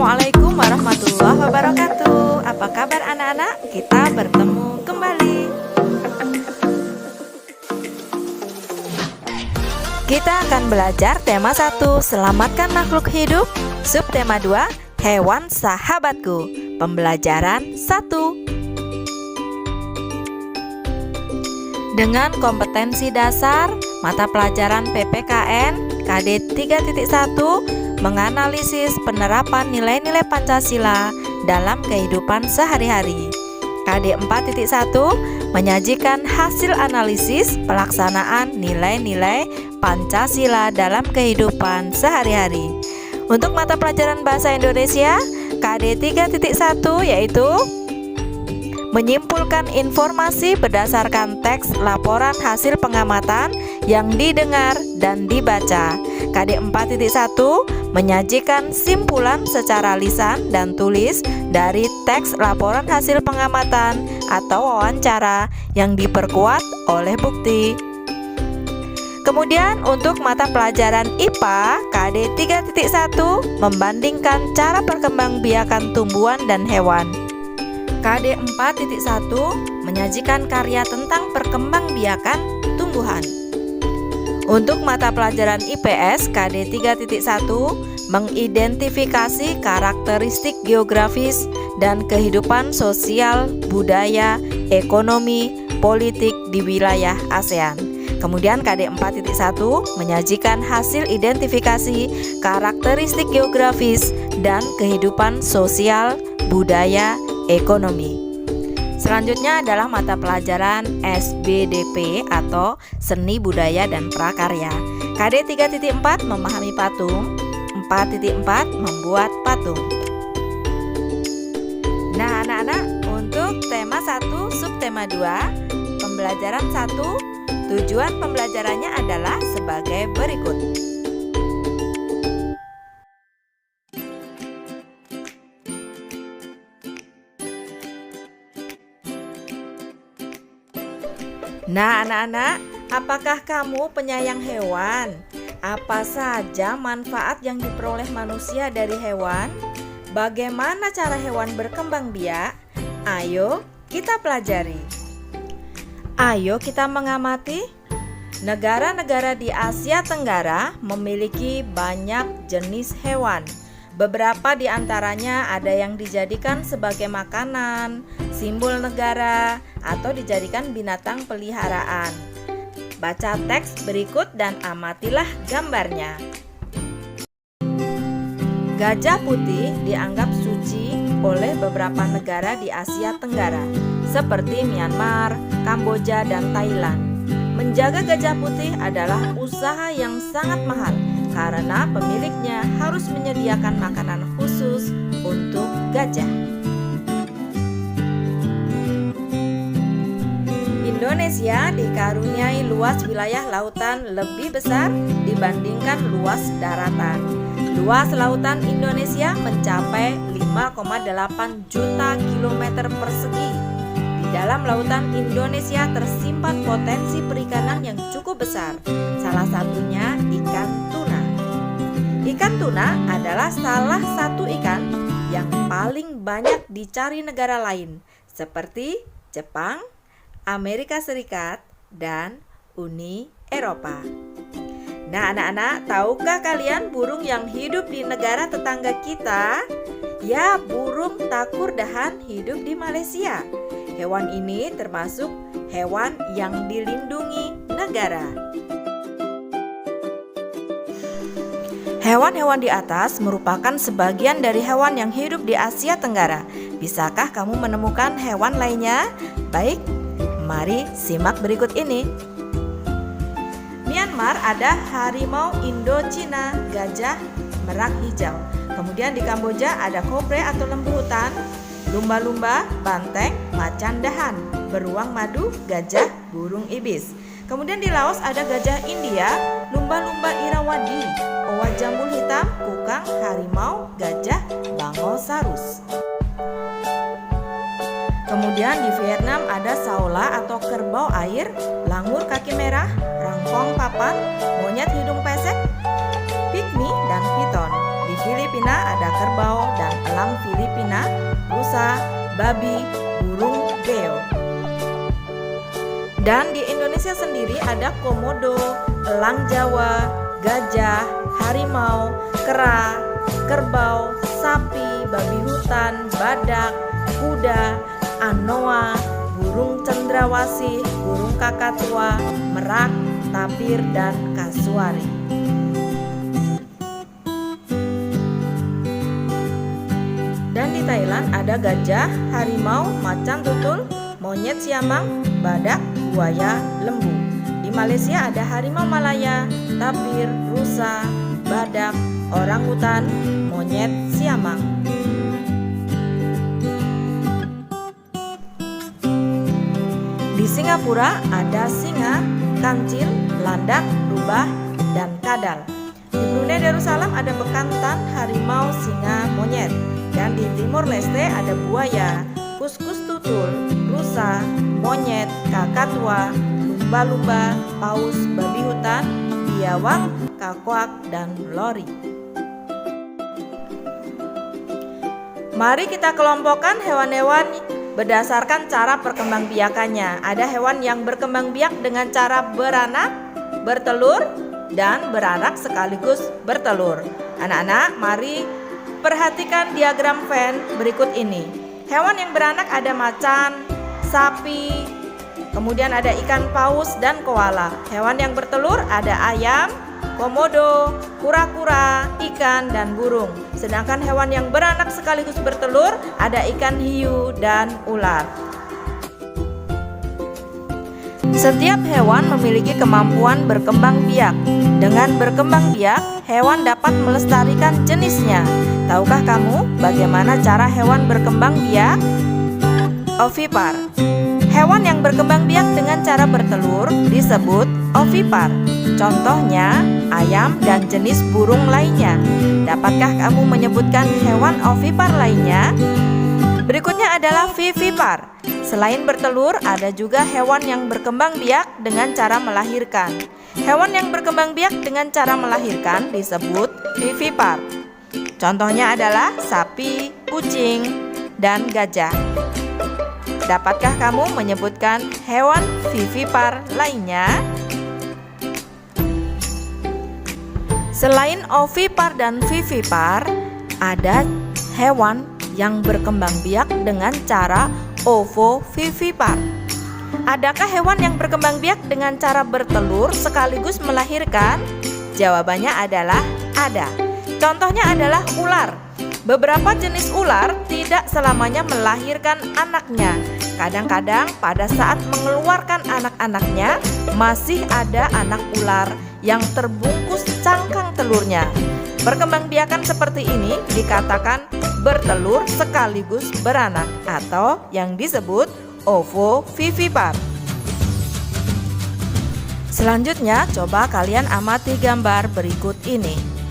Assalamualaikum warahmatullahi wabarakatuh. Apa kabar anak-anak? Kita bertemu kembali. Kita akan belajar tema 1, selamatkan makhluk hidup. Subtema 2, hewan sahabatku. Pembelajaran 1. Dengan kompetensi dasar, mata pelajaran PPKN KD 3.1 menganalisis penerapan nilai-nilai Pancasila dalam kehidupan sehari-hari. KD 4.1 menyajikan hasil analisis pelaksanaan nilai-nilai Pancasila dalam kehidupan sehari-hari. Untuk mata pelajaran Bahasa Indonesia, KD 3.1 yaitu menyimpulkan informasi berdasarkan teks laporan hasil pengamatan yang didengar dan dibaca. KD 4.1 menyajikan simpulan secara lisan dan tulis dari teks laporan hasil pengamatan atau wawancara yang diperkuat oleh bukti. Kemudian untuk mata pelajaran IPA, KD 3.1 membandingkan cara perkembangbiakan tumbuhan dan hewan. KD 4.1 menyajikan karya tentang perkembangbiakan tumbuhan. Untuk mata pelajaran IPS, KD 3.1 mengidentifikasi karakteristik geografis dan kehidupan sosial, budaya, ekonomi, politik di wilayah ASEAN. Kemudian KD 4.1 menyajikan hasil identifikasi karakteristik geografis dan kehidupan sosial, budaya, ekonomi. Selanjutnya adalah mata pelajaran SBDP atau Seni Budaya dan Prakarya. KD 3.4 memahami patung, 4.4 membuat patung. Nah anak-anak, untuk tema 1 subtema 2 pembelajaran 1, tujuan pembelajarannya adalah sebagai berikut. Nah anak-anak, apakah kamu penyayang hewan? Apa saja manfaat yang diperoleh manusia dari hewan? Bagaimana cara hewan berkembang biak? Ayo kita pelajari. Ayo kita mengamati. Negara-negara di Asia Tenggara memiliki banyak jenis hewan. Beberapa di antaranya ada yang dijadikan sebagai makanan, simbol negara, atau dijadikan binatang peliharaan. Baca teks berikut dan amatilah gambarnya. Gajah putih dianggap suci oleh beberapa negara di Asia Tenggara, seperti Myanmar, Kamboja, dan Thailand. Menjaga gajah putih adalah usaha yang sangat mahal karena pemiliknya harus menyediakan makanan khusus untuk gajah. Indonesia dikaruniai luas wilayah lautan lebih besar dibandingkan luas daratan. Luas lautan Indonesia mencapai 5,8 juta kilometer persegi. Di dalam lautan Indonesia tersimpan potensi perikanan yang cukup besar. Salah satunya ikan tuna. Ikan tuna adalah salah satu ikan yang paling banyak dicari negara lain, seperti Jepang, Amerika Serikat, dan Uni Eropa. Nah anak-anak, tahukah kalian burung yang hidup di negara tetangga kita? Ya, burung takurdahan hidup di Malaysia. Hewan ini termasuk hewan yang dilindungi negara. Hewan-hewan di atas merupakan sebagian dari hewan yang hidup di Asia Tenggara. Bisakah kamu menemukan hewan lainnya? Baik, mari simak berikut ini. Myanmar ada harimau Indochina, gajah merak hijau. Kemudian di Kamboja ada kobra atau lembu hutan, lumba-lumba, banteng, macan dahan, beruang madu, gajah, burung ibis. Kemudian di Laos ada gajah India, lumba-lumba Irrawaddy, owa jambul hitam, kukang, harimau, gajah, bangosarus. Kemudian di Vietnam ada saola atau kerbau air, langur kaki merah, rangkong papan, monyet hidung pesek, pygmy, dan piton. Di Filipina ada kerbau dan elang Filipina, rusa, babi, burung beo. Dan di Indonesia sendiri ada komodo, elang Jawa, gajah, harimau, kera, kerbau, sapi, babi hutan, badak, kuda, anoa, burung cendrawasih, burung kakatua, merak, tapir, dan kasuari. Dan di Thailand ada gajah, harimau, macan tutul, monyet siamang, badak, buaya, lembu. Di Malaysia ada harimau Malaya, tapir, rusa, badak, orangutan, monyet siamang. Di Singapura ada singa, kancil, landak, rubah, dan kadal. Di Brunei Darussalam ada bekantan, harimau, singa, monyet. Dan di Timor Leste ada buaya, kuskus tutul, rusa, monyet, kakatua, lumba-lumba, paus, babi hutan, biawak, kakoak, dan lori. Mari kita kelompokkan hewan-hewan berdasarkan cara perkembangbiakannya. Ada hewan yang berkembang biak dengan cara beranak, bertelur, dan beranak sekaligus bertelur. Anak-anak, mari perhatikan diagram Venn berikut ini. Hewan yang beranak ada macan, sapi, kemudian ada ikan paus dan koala. Hewan yang bertelur ada ayam, komodo, kura-kura, ikan, dan burung. Sedangkan hewan yang beranak sekaligus bertelur ada ikan hiu dan ular. Setiap hewan memiliki kemampuan berkembang biak. Dengan berkembang biak, hewan dapat melestarikan jenisnya. Tahukah kamu bagaimana cara hewan berkembang biak? Ovipar. Hewan yang berkembang biak dengan cara bertelur disebut ovipar. Contohnya ayam dan jenis burung lainnya. Dapatkah kamu menyebutkan hewan ovipar lainnya? Berikutnya adalah vivipar. Selain bertelur, ada juga hewan yang berkembang biak dengan cara melahirkan. Hewan yang berkembang biak dengan cara melahirkan disebut vivipar. Contohnya adalah sapi, kucing, dan gajah. Dapatkah kamu menyebutkan hewan vivipar lainnya? Selain ovipar dan vivipar, ada hewan yang berkembang biak dengan cara ovovivipar. Adakah hewan yang berkembang biak dengan cara bertelur sekaligus melahirkan? Jawabannya adalah ada. Contohnya adalah ular. Beberapa jenis ular tidak selamanya melahirkan anaknya. Kadang-kadang pada saat mengeluarkan anak-anaknya masih ada anak ular yang terbungkus cangkang telurnya. Perkembangbiakan seperti ini dikatakan bertelur sekaligus beranak atau yang disebut ovovivipar. Selanjutnya, coba kalian amati gambar berikut ini.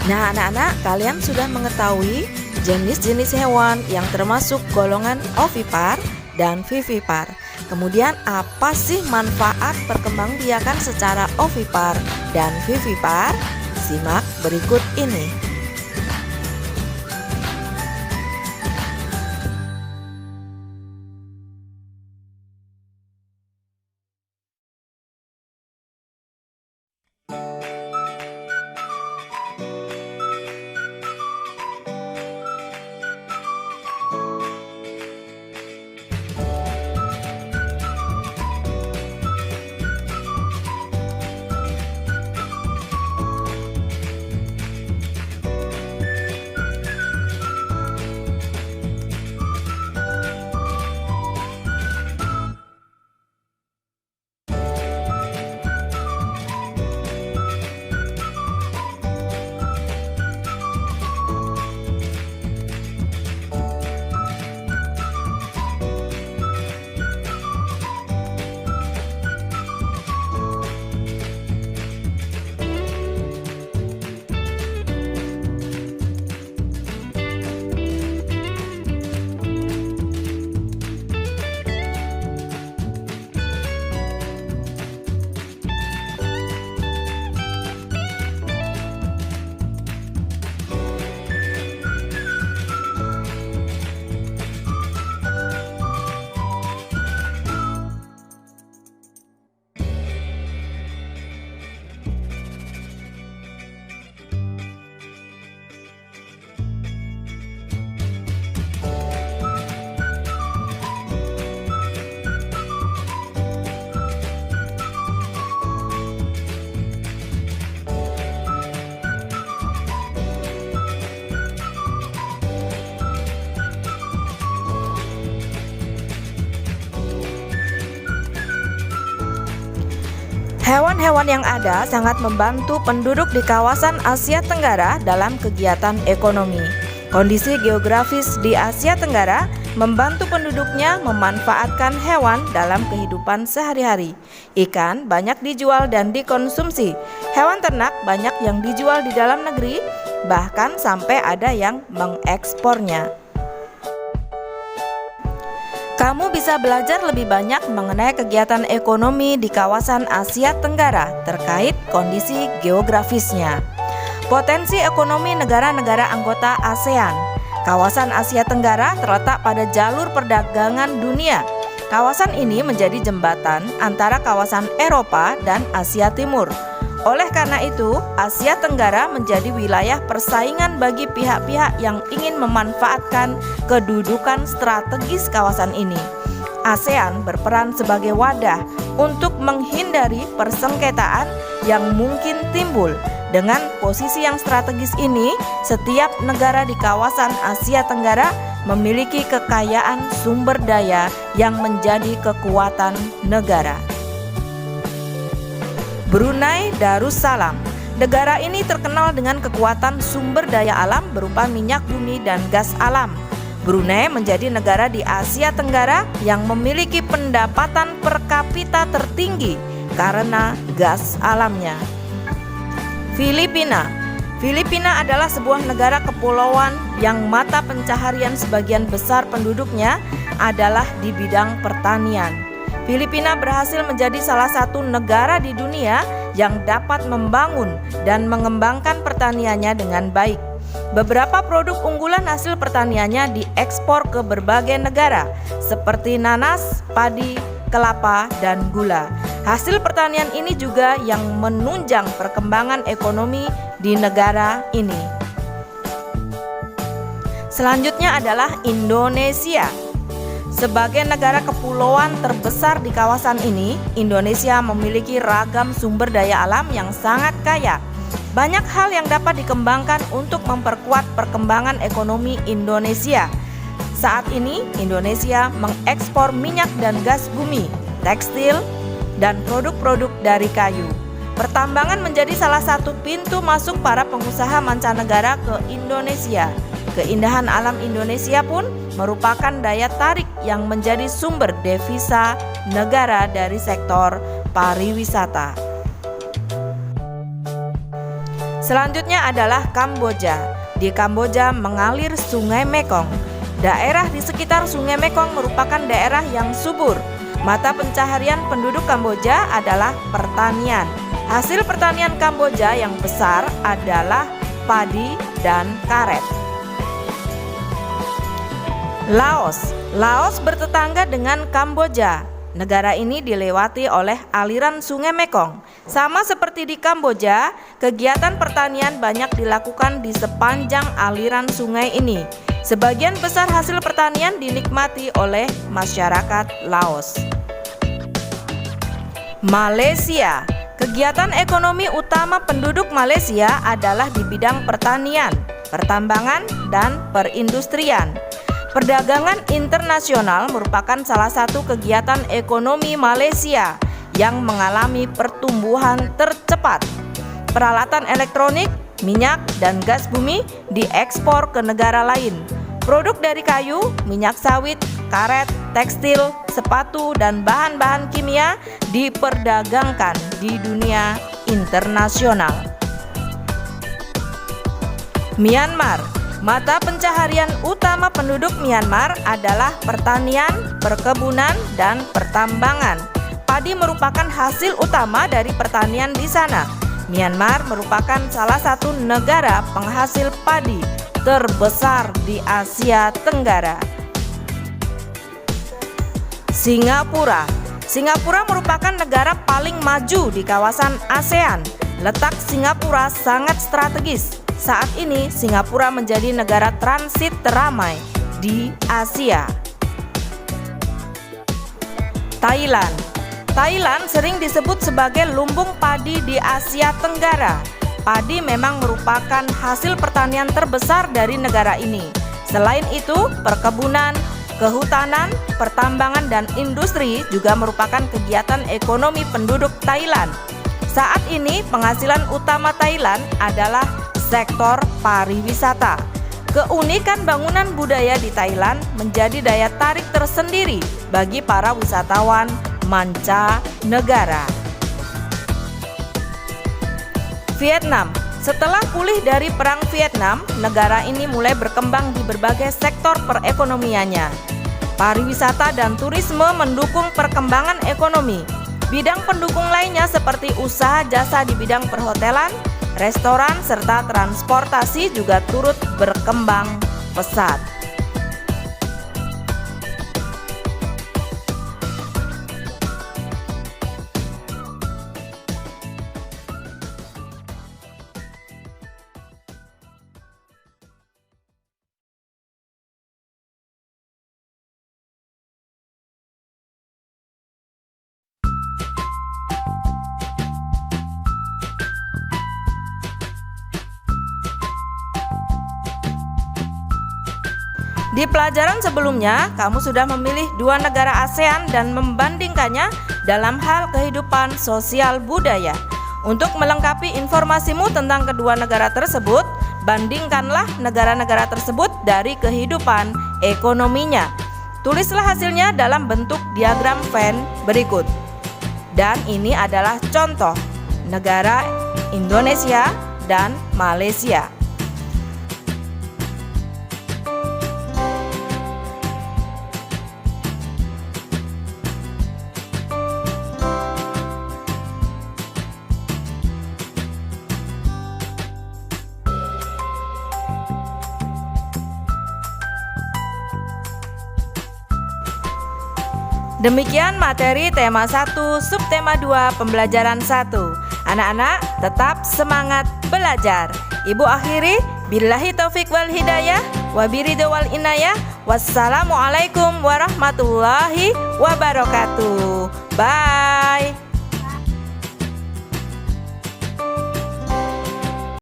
Nah, anak-anak, kalian sudah mengetahui jenis-jenis hewan yang termasuk golongan ovipar dan vivipar. Kemudian, apa sih manfaat perkembangbiakan secara ovipar dan vivipar? Simak berikut ini. Hewan-hewan yang ada sangat membantu penduduk di kawasan Asia Tenggara dalam kegiatan ekonomi. Kondisi geografis di Asia Tenggara membantu penduduknya memanfaatkan hewan dalam kehidupan sehari-hari. Ikan banyak dijual dan dikonsumsi. Hewan ternak banyak yang dijual di dalam negeri, bahkan sampai ada yang mengekspornya. Kamu bisa belajar lebih banyak mengenai kegiatan ekonomi di kawasan Asia Tenggara terkait kondisi geografisnya. Potensi ekonomi negara-negara anggota ASEAN. Kawasan Asia Tenggara terletak pada jalur perdagangan dunia. Kawasan ini menjadi jembatan antara kawasan Eropa dan Asia Timur. Oleh karena itu, Asia Tenggara menjadi wilayah persaingan bagi pihak-pihak yang ingin memanfaatkan kedudukan strategis kawasan ini. ASEAN berperan sebagai wadah untuk menghindari persengketaan yang mungkin timbul. Dengan posisi yang strategis ini, setiap negara di kawasan Asia Tenggara memiliki kekayaan sumber daya yang menjadi kekuatan negara. Brunei Darussalam. Negara ini terkenal dengan kekuatan sumber daya alam berupa minyak bumi dan gas alam. Brunei menjadi negara di Asia Tenggara yang memiliki pendapatan per kapita tertinggi karena gas alamnya. Filipina. Filipina adalah sebuah negara kepulauan yang mata pencaharian sebagian besar penduduknya adalah di bidang pertanian. Filipina berhasil menjadi salah satu negara di dunia yang dapat membangun dan mengembangkan pertaniannya dengan baik. Beberapa produk unggulan hasil pertaniannya diekspor ke berbagai negara seperti nanas, padi, kelapa, dan gula. Hasil pertanian ini juga yang menunjang perkembangan ekonomi di negara ini. Selanjutnya adalah Indonesia. Sebagai negara kepulauan terbesar di kawasan ini, Indonesia memiliki ragam sumber daya alam yang sangat kaya. Banyak hal yang dapat dikembangkan untuk memperkuat perkembangan ekonomi Indonesia. Saat ini, Indonesia mengekspor minyak dan gas bumi, tekstil, dan produk-produk dari kayu. Pertambangan menjadi salah satu pintu masuk para pengusaha mancanegara ke Indonesia. Keindahan alam Indonesia pun merupakan daya tarik yang menjadi sumber devisa negara dari sektor pariwisata. Selanjutnya adalah Kamboja. Di Kamboja mengalir Sungai Mekong. Daerah di sekitar Sungai Mekong merupakan daerah yang subur. Mata pencaharian penduduk Kamboja adalah pertanian. Hasil pertanian Kamboja yang besar adalah padi dan karet. Laos. Laos bertetangga dengan Kamboja. Negara ini dilewati oleh aliran Sungai Mekong. Sama seperti di Kamboja, kegiatan pertanian banyak dilakukan di sepanjang aliran sungai ini. Sebagian besar hasil pertanian dinikmati oleh masyarakat Laos. Malaysia. Kegiatan ekonomi utama penduduk Malaysia adalah di bidang pertanian, pertambangan, dan perindustrian. Perdagangan internasional merupakan salah satu kegiatan ekonomi Malaysia yang mengalami pertumbuhan tercepat. Peralatan elektronik, minyak, dan gas bumi diekspor ke negara lain. Produk dari kayu, minyak sawit, karet, tekstil, sepatu, dan bahan-bahan kimia diperdagangkan di dunia internasional. Myanmar. Mata pencaharian utama penduduk Myanmar adalah pertanian, perkebunan, dan pertambangan. Padi merupakan hasil utama dari pertanian di sana. Myanmar merupakan salah satu negara penghasil padi terbesar di Asia Tenggara. Singapura. Singapura merupakan negara paling maju di kawasan ASEAN. Letak Singapura sangat strategis. Saat ini Singapura menjadi negara transit teramai di Asia. Thailand. Thailand sering disebut sebagai lumbung padi di Asia Tenggara. Padi memang merupakan hasil pertanian terbesar dari negara ini. Selain itu, perkebunan, Kehutanan, pertambangan, dan industri juga merupakan kegiatan ekonomi penduduk Thailand. Saat ini penghasilan utama Thailand adalah sektor pariwisata. Keunikan bangunan budaya di Thailand menjadi daya tarik tersendiri bagi para wisatawan mancanegara. Vietnam. Setelah pulih dari Perang Vietnam, negara ini mulai berkembang di berbagai sektor perekonomiannya. Pariwisata dan turisme mendukung perkembangan ekonomi. Bidang pendukung lainnya seperti usaha jasa di bidang perhotelan, restoran, serta transportasi juga turut berkembang pesat. Di pelajaran sebelumnya, kamu sudah memilih 2 negara ASEAN dan membandingkannya dalam hal kehidupan sosial budaya. Untuk melengkapi informasimu tentang kedua negara tersebut, bandingkanlah negara-negara tersebut dari kehidupan ekonominya. Tulislah hasilnya dalam bentuk diagram Venn berikut. Dan ini adalah contoh negara Indonesia dan Malaysia. Demikian materi tema 1, subtema 2, pembelajaran 1. Anak-anak tetap semangat belajar. Ibu akhiri, billahi taufik wal hidayah, wabiridho wal inayah. Wassalamualaikum warahmatullahi wabarakatuh. Bye.